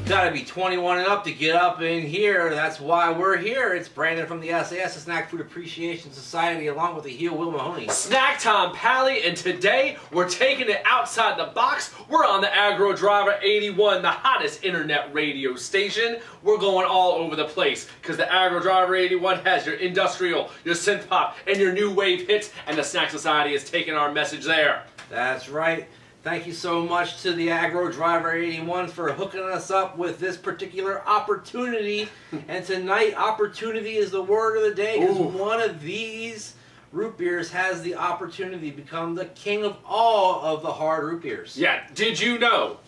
Gotta be 21 and up to get up in here. That's why we're here. It's Brandon from the sAs, the Snack Food Appreciation Society, along with the heel Will Mahoney. Snack Tom Pally, and today we're taking it outside the box. We're on the AggroDriver 81, the hottest internet radio station. We're going all over the place because the AggroDriver 81 has your industrial, your synth pop, and your new wave hits, and the SnackSociety is taking our message there. That's right. Thank you so much to the AggroDriver 81 for hooking us up with this particular opportunity. And tonight, opportunity is the word of the day, because one of these root beers has the opportunity to become the king of all of the hard root beers. Yeah, did you know?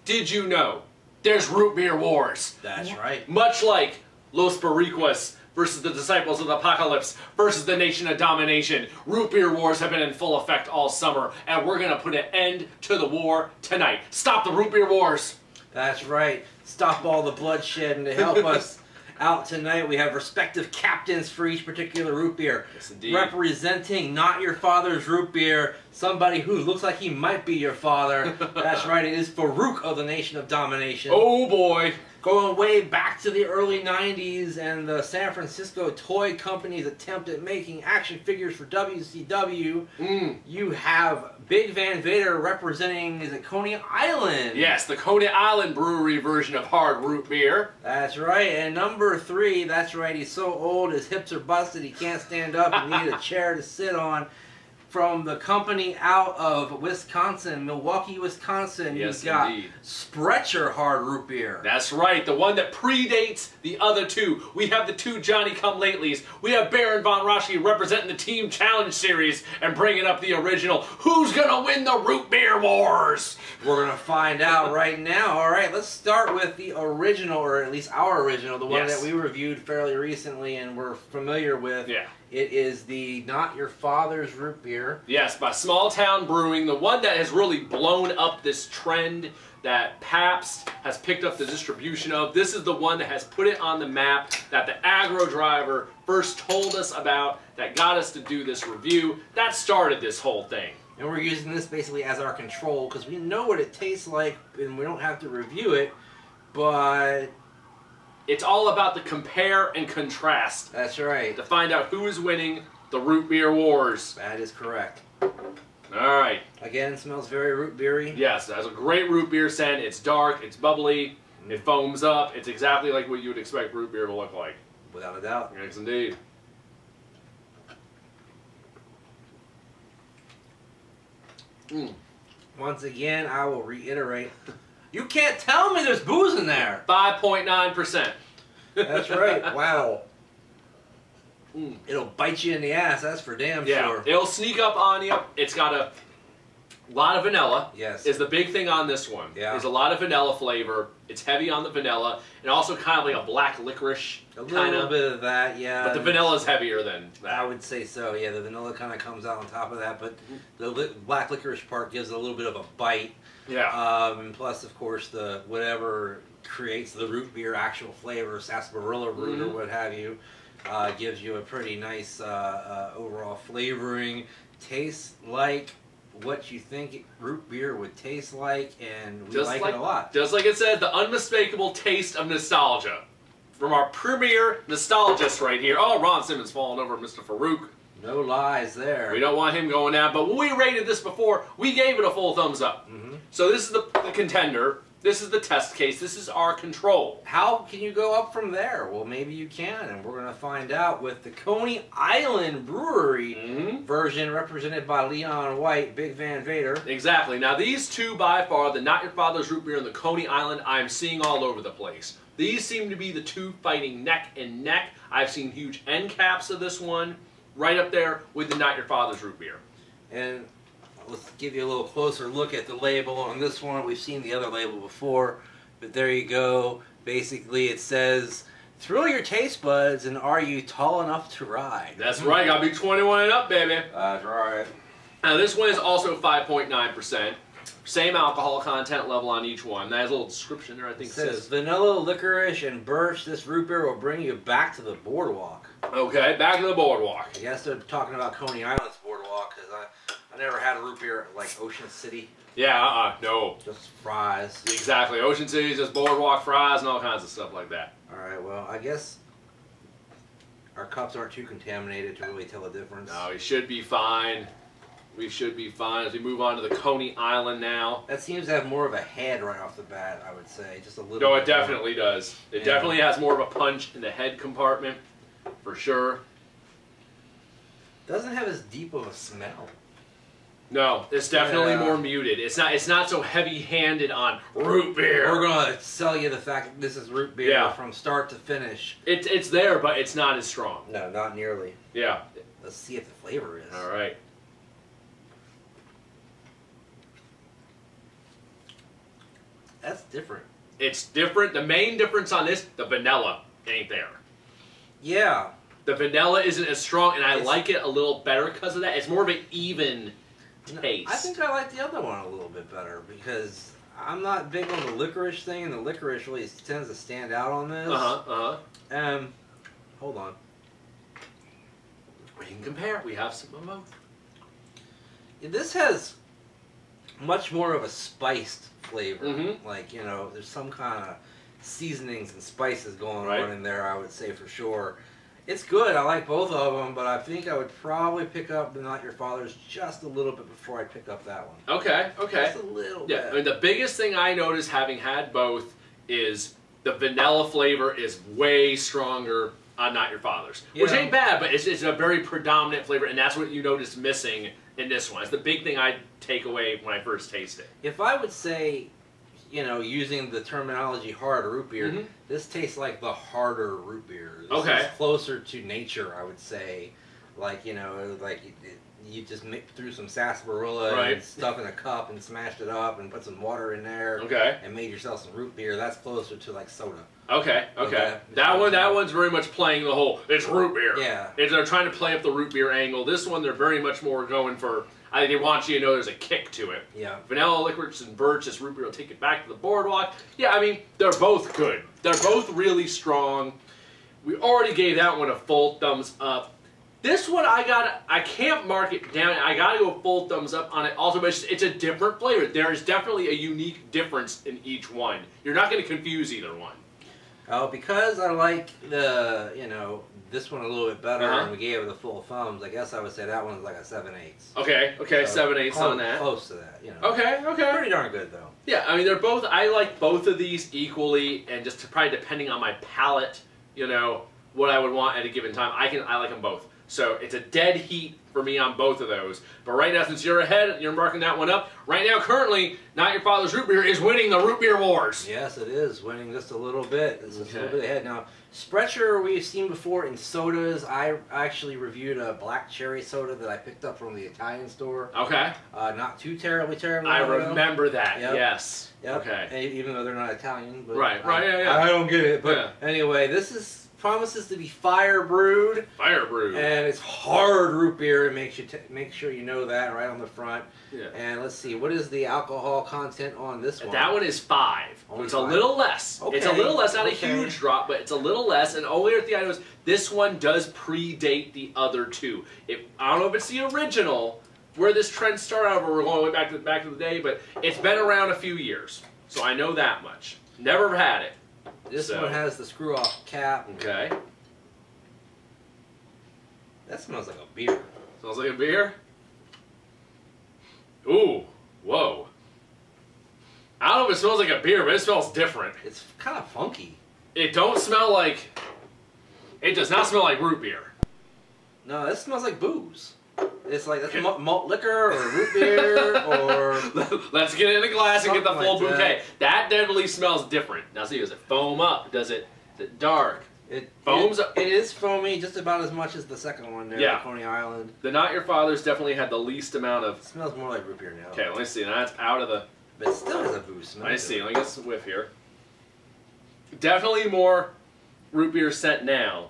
There's root beer wars. That's right. Much like Los Boricuas versus the Disciples of the Apocalypse versus the Nation of Domination. Root beer wars have been in full effect all summer, and we're going to put an end to the war tonight. Stop the root beer wars! That's right. Stop all the bloodshed, and to help us out tonight, we have respective captains for each particular root beer. Yes, indeed. Representing Not Your Father's Root Beer, somebody who looks like he might be your father. That's right, it is Faarooq of the Nation of Domination. Oh boy! Going way back to the early 90s and the San Francisco Toy Company's attempt at making action figures for WCW, you have Big Van Vader representing, is it Coney Island? Yes, the Coney Island brewery version of hard root beer. That's right. And number 3, that's right, he's so old his hips are busted, he can't stand up and need a chair to sit on. From the company out of Wisconsin, Milwaukee, Wisconsin, yes, you've got indeed. Sprecher Hard Root Beer. That's right, the one that predates the other two. We have the two Johnny-come-latelys. We have Baron von Rashke representing the Team Challenge Series and bringing up the original. Who's gonna win the root beer wars? We're gonna find out right now. All right, let's start with the original, or at least our original, the one that we reviewed fairly recently and we're familiar with. Yeah. It is the Not Your Father's Root Beer. Yes, by Small Town Brewing, the one that has really blown up this trend that Pabst has picked up the distribution of. This is the one that has put it on the map, that the AggroDriver first told us about, that got us to do this review. That started this whole thing. And we're using this basically as our control because we know what it tastes like and we don't have to review it, but it's all about the compare and contrast. That's right. To find out who is winning the root beer wars. That is correct. Alright. Again, it smells very root beery. Yes, it has a great root beer scent. It's dark, it's bubbly, it foams up. It's exactly like what you would expect root beer to look like. Without a doubt. Yes, indeed. Once again, I will reiterate, you can't tell me there's booze in there. 5.9%. That's right. Wow. It'll bite you in the ass, that's for damn sure. It'll sneak up on you. It's got a lot of vanilla. Yes. Is the big thing on this one. Yeah. There's a lot of vanilla flavor. It's heavy on the vanilla. And also kind of like a black licorice. A little bit of that, yeah. But the vanilla is heavier than that. I would say so, yeah. The vanilla kind of comes out on top of that, but the black licorice part gives it a little bit of a bite. Yeah. And plus, of course, the whatever creates the root beer actual flavor, sarsaparilla root or what have you, gives you a pretty nice overall flavoring. Tastes like what you think root beer would taste like, and we like it a lot. Just like it says, the unmistakable taste of nostalgia. From our premier nostalgist right here. Oh, Ron Simmons falling over Mr. Faarooq. No lies there. We don't want him going down, but when we rated this before, we gave it a full thumbs up. So this is the contender. This is the test case. This is our control. How can you go up from there? Well, maybe you can, and we're going to find out with the Coney Island Brewery version represented by Leon White, Big Van Vader. Exactly. Now, these two, by far, the Not Your Father's Root Beer and the Coney Island, I'm seeing all over the place. These seem to be the two fighting neck and neck. I've seen huge end caps of this one, right up there with the Not Your Father's Root Beer. And let's give you a little closer look at the label on this one. We've seen the other label before, but there you go. Basically, it says, thrill your taste buds, and are you tall enough to ride? That's right. Gotta be 21 and up, baby. That's right. Now, this one is also 5.9%. Same alcohol content level on each one. That has a little description there, I think it says. Vanilla, licorice, and birch. This root beer will bring you back to the boardwalk. Okay, back to the boardwalk. I guess they're talking about Coney Island's boardwalk, because I never had a root beer like Ocean City. Yeah, no. Just fries. Exactly. Ocean City is just boardwalk fries and all kinds of stuff like that. Alright, well, I guess our cups aren't too contaminated to really tell the difference. No, we should be fine. We should be fine as we move on to the Coney Island now. That seems to have more of a head right off the bat, I would say. Just a little No, bit it definitely does. It definitely has more of a punch in the head compartment, for sure. Doesn't have as deep of a smell. No, it's definitely more muted. It's not so heavy-handed on root beer. We're gonna sell you the fact that this is root beer from start to finish. It's there, but it's not as strong. No, not nearly. Yeah. Let's see if the flavor is. All right. That's different. It's different. The main difference on this, the vanilla ain't there. Yeah. The vanilla isn't as strong, and I like it a little better because of that. It's more of an even taste. I think I like the other one a little bit better because I'm not big on the licorice thing, and the licorice really tends to stand out on this. Hold on. We can compare. We have some of both. Yeah, this has much more of a spiced flavor. Like, you know, there's some kind of seasonings and spices going on in there, I would say for sure. It's good. I like both of them, but I think I would probably pick up the Not Your Father's just a little bit before I pick up that one. Okay, okay. Just a little bit. Yeah, I mean, the biggest thing I noticed having had both is the vanilla flavor is way stronger on Not Your Father's. Which ain't bad, but it's a very predominant flavor, and that's what you notice missing in this one. It's the big thing I take away when I first taste it. If I would say, you know, using the terminology hard root beer, this tastes like the harder root beer. This is closer to nature, I would say. Like, you know, like you just threw some sarsaparilla and stuff in a cup and smashed it up and put some water in there and made yourself some root beer. That's closer to like soda. Okay, okay. That one's very much playing the whole, it's root beer. Yeah. They're trying to play up the root beer angle. This one, they're very much more going for, I think they want you to know there's a kick to it. Yeah. Vanilla, licorice, and birch, this root beer will take it back to the boardwalk. Yeah, I mean, they're both good. They're both really strong. We already gave that one a full thumbs up. This one, I can't mark it down. I gotta go full thumbs up on it. Also, but it's a different flavor. There is definitely a unique difference in each one. You're not gonna confuse either one. Oh, because I like the, you know, this one a little bit better, and we gave it the full thumbs. I guess I would say that one's like a 7/8. Okay, okay, so 7/8 on that. Close to that, you know. Okay, okay. Pretty darn good though. Yeah, I mean they're both. I like both of these equally, and just probably depending on my palate, you know, what I would want at a given time. I like them both. So it's a dead heat for me on both of those. But right now, since you're ahead, you're marking that one up. Right now, currently, Not Your Father's Root Beer is winning the Root Beer Wars. Yes, it is winning just a little bit. It's just a little bit ahead. Now, Sprecher we've seen before in sodas. I actually reviewed a black cherry soda that I picked up from the Italian store. Okay. Not too terribly. I remember that. Yep. Yes. Yep. Okay. And even though they're not Italian, but yeah. I don't get it. But anyway, this promises to be fire brewed. Fire brewed. And it's hard root beer. It makes you make sure you know that right on the front. Yeah. And let's see, what is the alcohol content on this one? That one is 5. Only it's 5. A little less. Okay. It's a little less, not a huge drop, but it's a little less. And only at the item is this one does predate the other two. I don't know if it's the original where this trend started out, we're going way back to the day, but it's been around a few years, so I know that much. Never had it. This one has the screw-off cap. Okay. That smells like a beer. Smells like a beer? Ooh. Whoa. I don't know if it smells like a beer, but it smells different. It's kind of funky. It don't smell like... It does not smell like root beer. No, this smells like booze. It's like that's malt liquor or root beer or... Let's get it in a glass and get the full bouquet. That definitely smells different. Now see, does it foam up? Is it dark? It foams up. It is foamy just about as much as the second one there, the Coney Island. The Not Your Father's definitely had the least amount of... It smells more like root beer now. Okay, let me see. Now that's out of the... But it still has a booze smell. Let me see. Let me get some whiff here. Definitely more root beer scent now.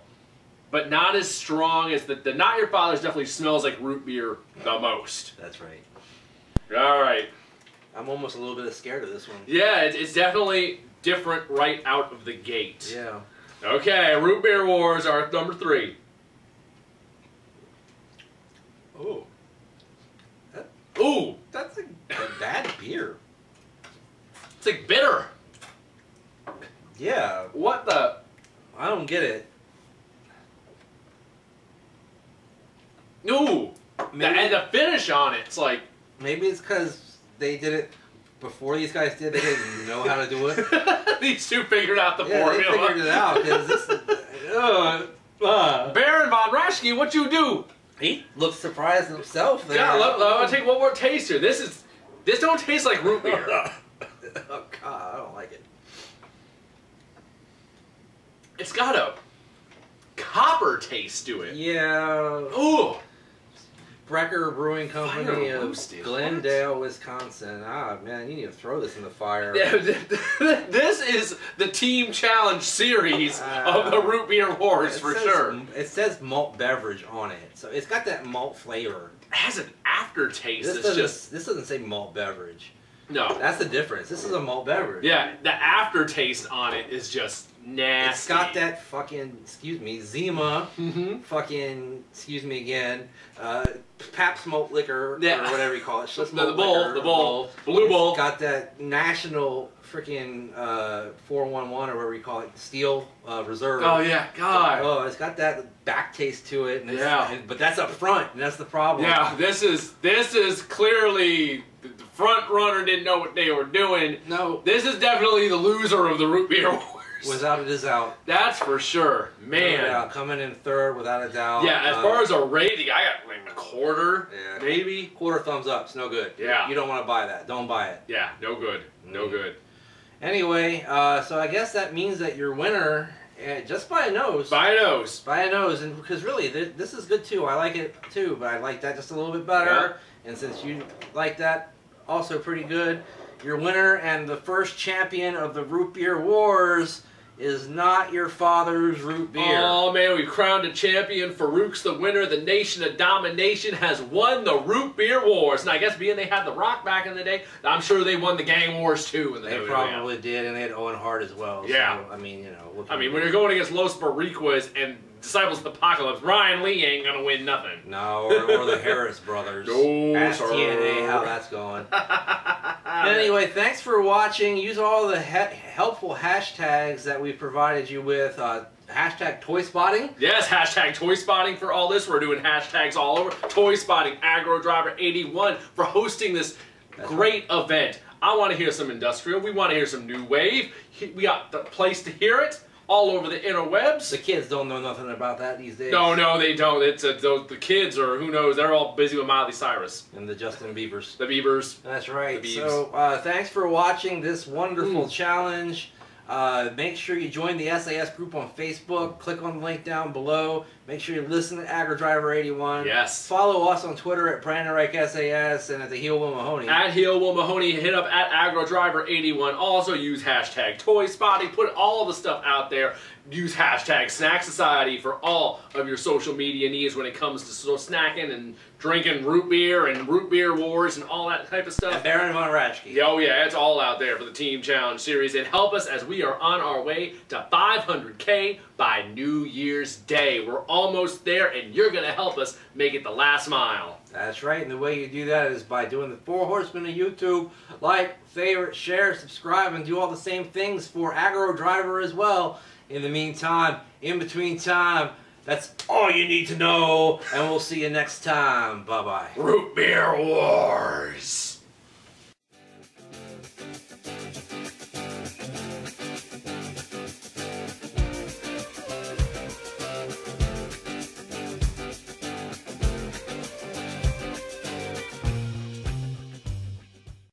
But not as strong as the Not Your Father's definitely smells like root beer the most. That's right. All right. I'm almost a little bit scared of this one. Yeah, it's definitely different right out of the gate. Yeah. Okay, Root Beer Wars are number 3. Oh. Ooh, That's a bad beer. it's like bitter. Yeah, What the? I don't get it. Ooh, and the finish on it's like. Maybe it's because they did it before these guys did. They didn't know how to do it. These two figured out the Yeah, they formula. figured it out. Because this, Baron von Rashke, what you do? he looks surprised himself. There. Yeah, let me take one more taste here. This don't taste like root beer. Oh God, I don't like it. It's got a copper taste to it. Yeah. Ooh. Sprecher Brewing Company Fire of roasted. Glendale, Wisconsin. Ah, man, you need to throw this in the fire. Yeah, this is the team challenge series of the Root Beer Wars for sure. It says malt beverage on it, so it's got that malt flavor. It has an aftertaste. This doesn't say malt beverage. No. That's the difference. This is a malt beverage. Yeah, the aftertaste on it is just nasty. It's got that fucking, excuse me, Zima, Mm-hmm. fucking, excuse me again, Pabst malt liquor, Yeah. or whatever you call it. Schlitz The malt bowl, liquor, the bowl, blue It's bowl. got that national freaking 411 or whatever you call it, steel reserve. Oh yeah, God. Oh, it's got that back taste to it. And Yeah. but that's up front, and that's the problem. Yeah, this is clearly the front runner didn't know what they were doing. No, This is definitely the loser of the Root Beer Wars. without a doubt. That's for sure, man. No doubt. Coming in third without a doubt. Yeah, as far as a rating, I got like a quarter, Yeah. maybe. quarter thumbs up, it's no good. Yeah. You don't want to buy that. Don't buy it. Yeah, no good, no good. Anyway, so I guess that means that your winner, just by a nose. By a nose. By a nose, and because really, this is good too. I like it too, but I like that just a little bit better. And since you like that, also pretty good. Your winner and the first champion of the Root Beer Wars is not your father's root beer. Oh man, we crowned a champion. Faarooq's the winner. The Nation of Domination has won the Root Beer Wars. And I guess being they had the Rock back in the day, I'm sure they won the Gang Wars too. In the They WWF. probably did, and they had Owen Hart as well. Yeah. So, I mean, you know. I mean, when you're going against Los Boricuas and Disciples of Apocalypse, Ryan Lee ain't gonna win nothing. No, or the Harris brothers. No, Ask sir. TNA how that's going. Anyway, thanks for watching. Use all the helpful hashtags that we provided you with. Hashtag Toy Spotting. Yes, hashtag Toy Spotting for all this. We're doing hashtags all over. Toy Spotting, AggroDriver81 for hosting this great event. I want to hear some industrial. We want to hear some new wave. We got the place to hear it all over the interwebs. The kids don't know nothing about that these days. No, they don't. It's the kids, or who knows, they're all busy with Miley Cyrus. And the Justin Biebers. The Biebers. That's right. The Biebs. So thanks for watching this wonderful challenge. Make sure you join the SAS group on Facebook. Click on the link down below. Make sure you listen to AggroDriver81. Yes. Follow us on Twitter at Brandenreich SAS and at the Heel Will Mahoney. At Heel Will Mahoney, hit up at AggroDriver81. Also use hashtag Toy Spotting. Put all the stuff out there. Use hashtag SnackSociety for all of your social media needs when it comes to snacking and drinking root beer and Root Beer Wars and all that type of stuff. And Baron von Rashke. Oh yeah, it's all out there for the Team Challenge Series. And help us as we are on our way to 500K by New Year's Day. We're almost there, and you're going to help us make it the last mile. That's right, and the way you do that is by doing the 4 Horsemen of YouTube. Like, favorite, share, subscribe, and do all the same things for AggroDriver as well. In the meantime, in between time, that's all you need to know, and we'll see you next time. Bye-bye. Root Beer Wars.